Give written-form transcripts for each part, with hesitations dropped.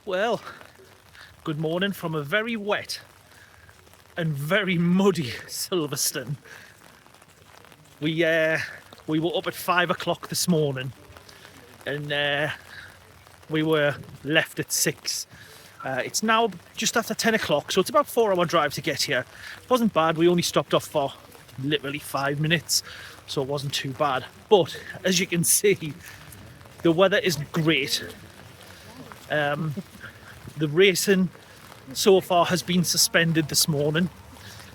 Well, good morning from a very wet and very muddy Silverstone. We were up at 5 o'clock this morning and we were left at 6. It's now just after 10 o'clock, so it's about a 4-hour drive to get here. It wasn't bad, we only stopped off for literally 5 minutes, so it wasn't too bad. But as you can see, the weather isn't great. The racing so far has been suspended this morning.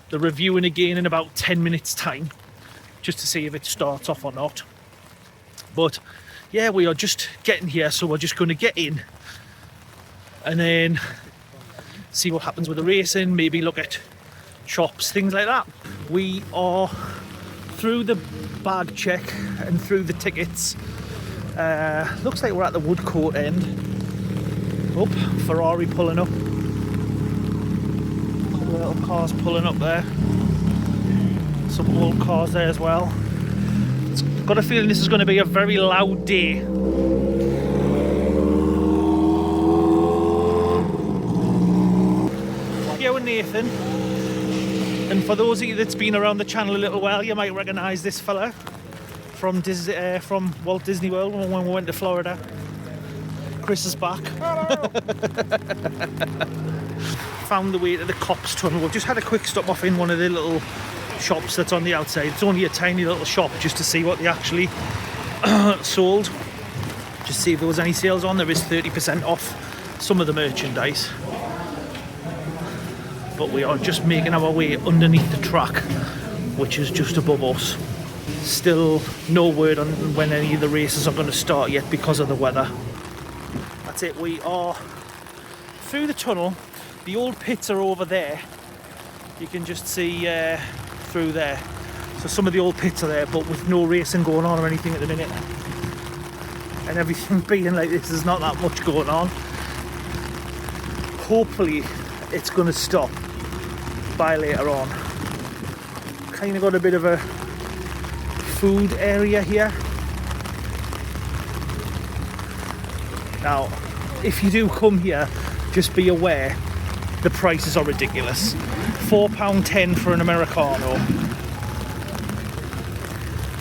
They're reviewing again in about 10 minutes time, just to see if it starts off or not. But yeah, we are just getting here, so we're just going to get in and then see what happens with the racing, maybe look at shops, things like that. We are through the bag check and through the tickets. Looks like we're at the Woodcourt end. Oh, Ferrari pulling up. A couple of little cars pulling up there. Some old cars there as well. Got a feeling this is going to be a very loud day. Here with Nathan. And for those of you that's been around the channel a little while, you might recognise this fella from Walt Disney World when we went to Florida. Chris is back. Found the way to the Cops Tunnel. We've just had a quick stop off in one of the little shops that's on the outside. It's only a tiny little shop just to see what they actually sold. Just see if there was any sales on. There is 30% off some of the merchandise. But we are just making our way underneath the track, which is just above us. Still no word on when any of the races are going to start yet because of the weather. That's it, we are through the tunnel. The old pits are over there. You can just see through there. So some of the old pits are there, but with no racing going on or anything at the minute. And everything being like this, there's not that much going on. Hopefully it's going to stop by later on. Kind of got a bit of a food area here. Now, if you do come here, just be aware the prices are ridiculous. £4.10 for an Americano,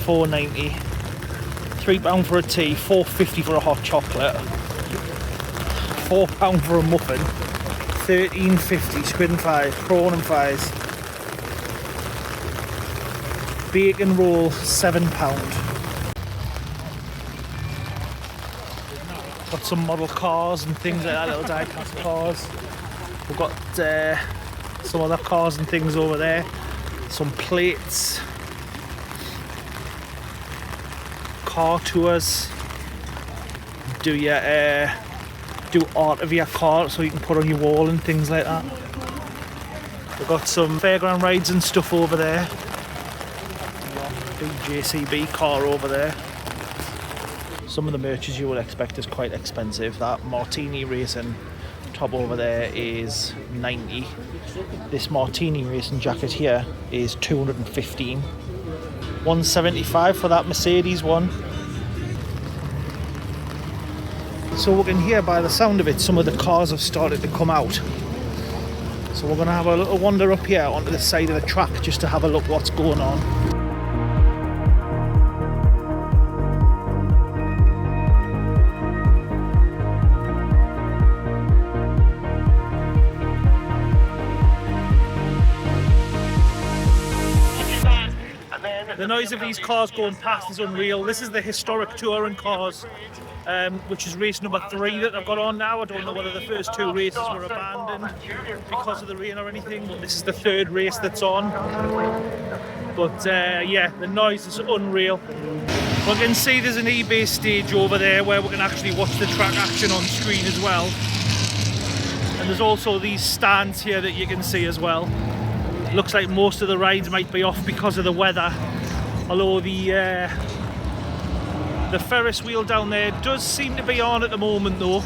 £4.90, £3 for a tea, £4.50 for a hot chocolate, £4 for a muffin, £13.50, squid and fries, prawn and fries, bacon roll, £7. Got some model cars and things like that, little die-cast cars. We've got some other cars and things over there. Some plates. Car tours. Do art of your car so you can put on your wall and things like that. We've got some fairground rides and stuff over there. Big JCB car over there. Some of the merches you would expect is quite expensive. That Martini Racing top over there is 90. This Martini Racing jacket here is 215. 175 for that Mercedes one. So we can hear by the sound of it, some of the cars have started to come out. So we're going to have a little wander up here onto the side of the track just to have a look what's going on. The noise of these cars going past is unreal. This is the historic touring cars, which is race number 3 that I've got on now. I don't know whether the first 2 races were abandoned because of the rain or anything, but this is the 3rd race that's on. But yeah, the noise is unreal. We can see there's an eBay stage over there where we can actually watch the track action on screen as well. And there's also these stands here that you can see as well. Looks like most of the rides might be off because of the weather. Although the Ferris wheel down there does seem to be on at the moment though.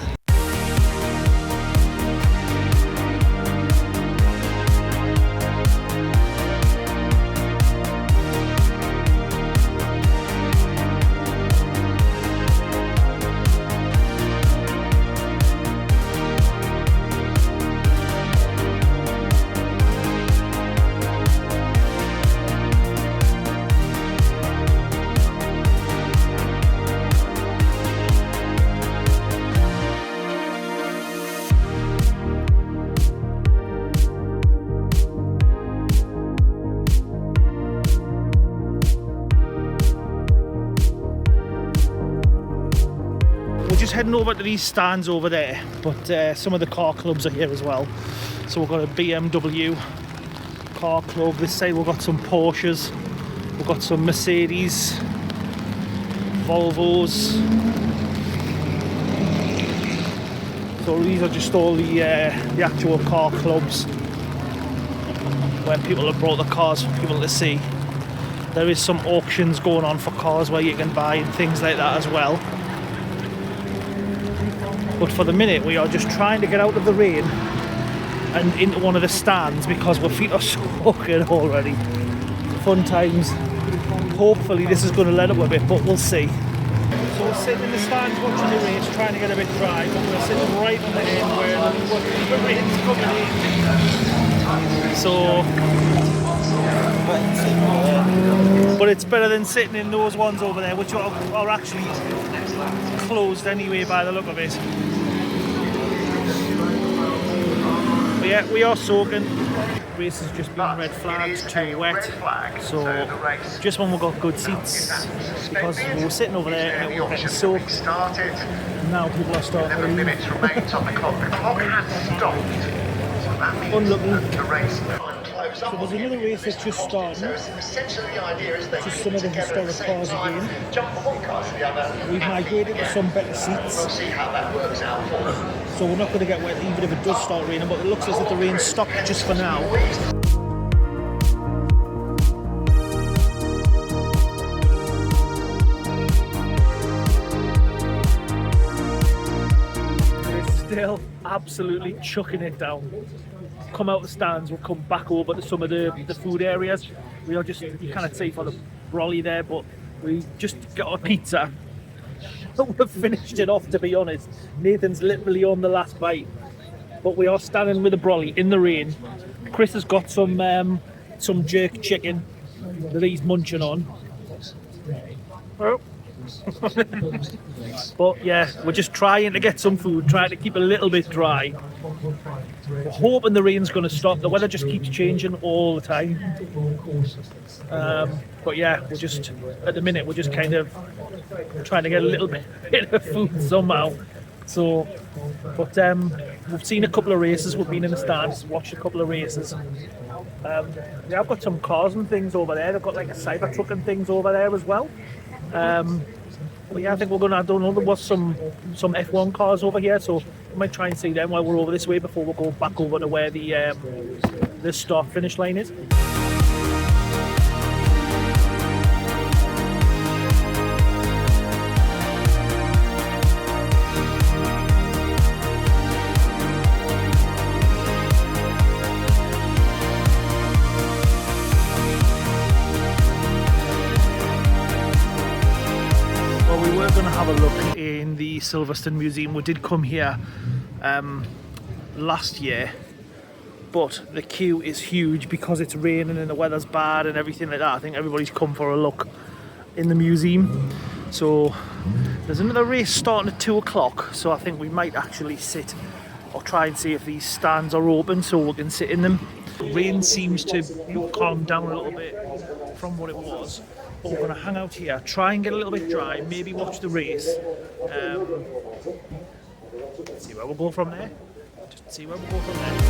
heading over to these stands over there, but some of the car clubs are here as well. So we've got a BMW car club. This side we've got some Porsches, we've got some Mercedes, Volvos. So these are just all the actual car clubs where people have brought the cars for people to see. There is some auctions going on for cars where you can buy and things like that as well. But for the minute we are just trying to get out of the rain and into one of the stands because my feet are soaking already. Fun times. Hopefully this is going to let up a bit, but we'll see. So we're sitting in the stands watching the race, trying to get a bit dry, but we're sitting right on the end where the rain's coming in. So, but it's better than sitting in those ones over there, which are actually closed anyway by the look of it. But yeah, we are soaking. Race has just been red flagged, too wet. So just when we've got good seats, because we were sitting over there and it was getting soaked. Now people are starting to leave. Unlucky. So there's another race that's just starting. Just some of the historic cars again. We've migrated to some better seats. So we're not going to get wet even if it does start raining, but it looks as if the rain stopped just for now. It's still absolutely chucking it down. Come out the stands, we'll come back over to some of the food areas. We are just, you cannot see for the brolly there, but we just got a pizza. We've finished it off, to be honest. Nathan's literally on the last bite. But we are standing with a brolly in the rain. Chris has got some jerk chicken that he's munching on. Oh. But yeah, we're just trying to get some food, trying to keep a little bit dry. We're hoping the rain's going to stop. The weather just keeps changing all the time. But yeah, we're just, at the minute, we're just kind of trying to get a little bit of food somehow. So, but we've seen a couple of races. We've been in the stands, watched a couple of races. Yeah, I've got some cars and things over there. They've got like a Cybertruck and things over there as well. But yeah, I think we're going to, I don't know, there was some F1 cars over here, so we might try and see them while we're over this way before we go back over to where the start finish line is. In the Silverstone Museum. We did come here last year, but the queue is huge because it's raining and the weather's bad and everything like that. I think everybody's come for a look in the museum. So there's another race starting at 2 o'clock, so I think we might actually sit or try and see if these stands are open so we can sit in them. The rain seems to calm down a little bit from what it was. But we're going to hang out here, try and get a little bit dry, maybe watch the race. See where we'll go from there. Just see where we'll go from there.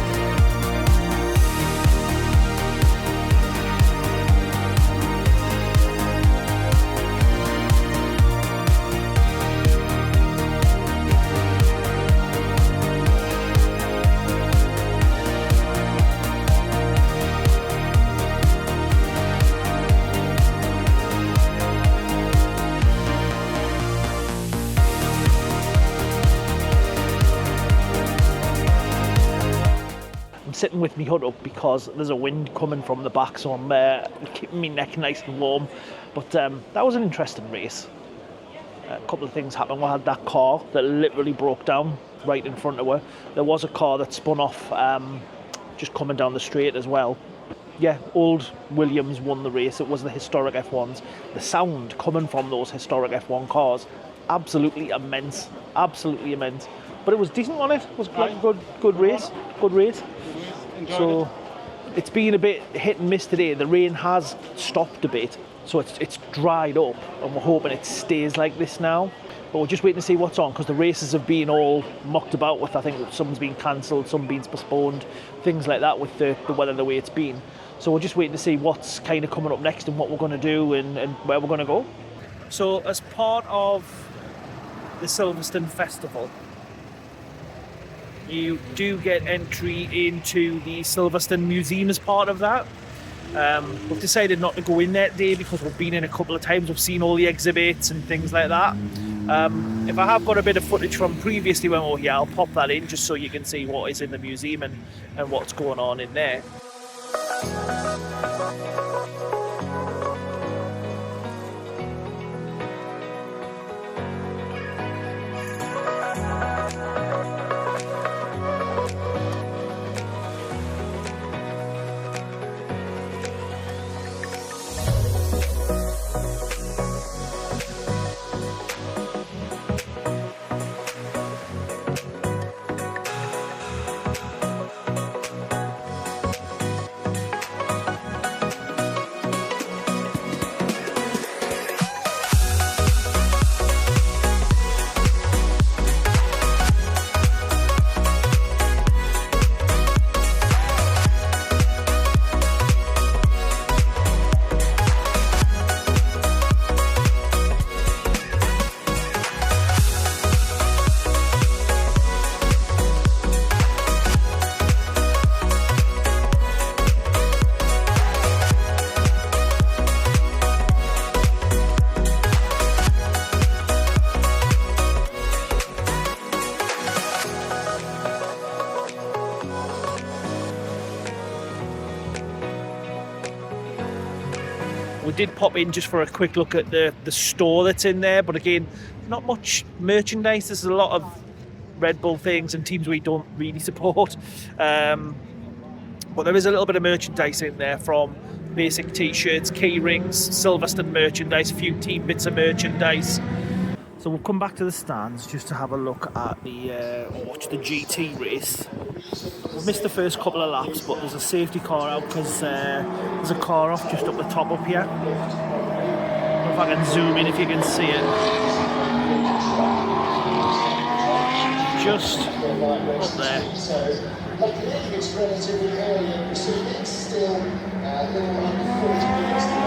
Sitting with me hood up because there's a wind coming from the back, so I'm keeping my neck nice and warm. But that was an interesting race. A couple of things happened. We had that car that literally broke down right in front of her. There was a car that spun off just coming down the straight as well. Yeah, old Williams won the race. It was the historic F1s. The sound coming from those historic F1 cars, absolutely immense. Absolutely immense. But it was decent on it. It was like a good race. Good race. So it's been a bit hit and miss today. The rain has stopped a bit, so it's dried up, and we're hoping it stays like this now. but we're just waiting to see what's on, because the races have been all mucked about with, I think some's been cancelled, some been postponed, things like that with the weather the way it's been. So we're just waiting to see what's kind of coming up next and what we're going to do and where we're going to go. So as part of the Silverstone Festival, you do get entry into the Silverstone Museum as part of that. We've decided not to go in that day because we've been in a couple of times, we've seen all the exhibits and things like that. If I have got a bit of footage from previously when we were here, I'll pop that in just so you can see what is in the museum and what's going on in there. We did pop in just for a quick look at the store that's in there, but again, not much merchandise. There's a lot of Red Bull things and teams we don't really support, but there is a little bit of merchandise in there, from basic t-shirts, key rings, Silverstone merchandise, a few team bits of merchandise. So we'll come back to the stands just to have a look at watch the GT race. We've missed the first couple of laps, but there's a safety car out because there's a car off just up the top up here. I don't know if I can zoom in if you can see it. Just up there. It's relatively early, so it's still a little under 40 minutes to go.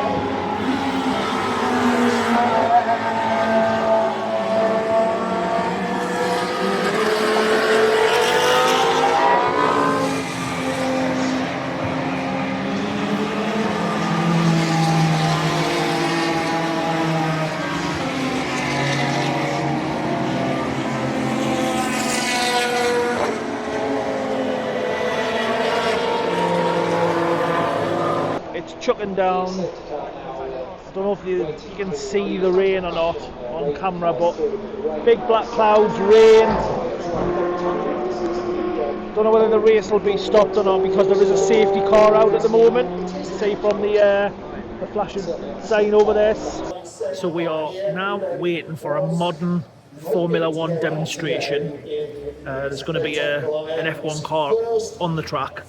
Chucking down. I don't know if you can see the rain or not on camera, but big black clouds, rain. Don't know whether the race will be stopped or not because there is a safety car out at the moment. See from the flashing sign over there. So we are now waiting for a modern Formula One demonstration. There's going to be an F1 car on the track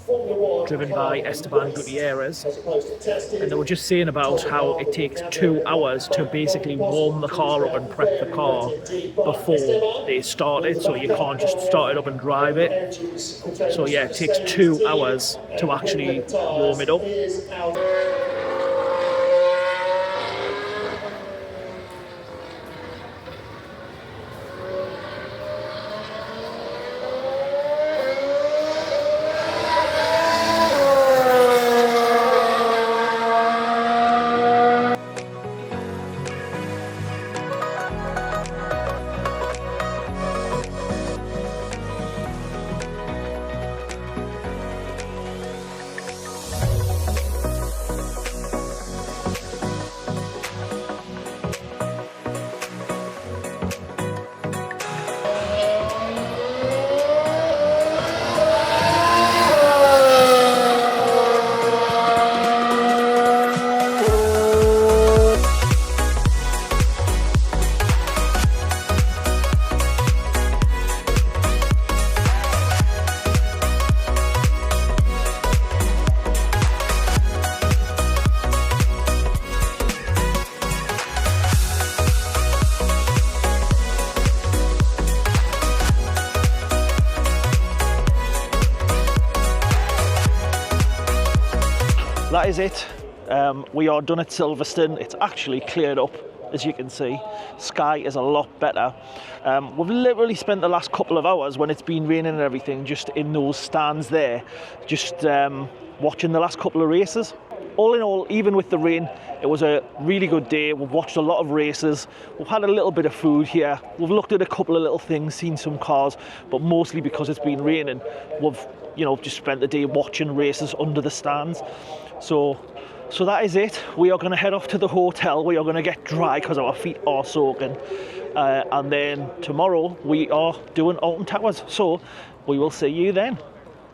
driven by Esteban Gutierrez, and they were just saying about how it takes 2 hours to basically warm the car up and prep the car before they start it, so you can't just start it up and drive it. So yeah, it takes 2 hours to actually warm it up. that is it. We are done at Silverstone. It's actually cleared up, as you can see. Sky is a lot better. We've literally spent the last couple of hours, when it's been raining and everything, just in those stands there, just watching the last couple of races. All in all, even with the rain, it was a really good day. We've watched a lot of races. We've had a little bit of food here. We've looked at a couple of little things, seen some cars, but mostly because it's been raining, we've just spent the day watching races under the stands. So that is it. We are going to head off to the hotel. We are going to get dry because our feet are soaking. And then tomorrow we are doing Alton Towers. So we will see you then.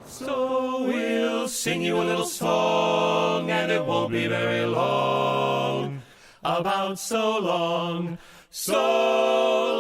So we'll sing you a little song, and it won't be very long, about so long, so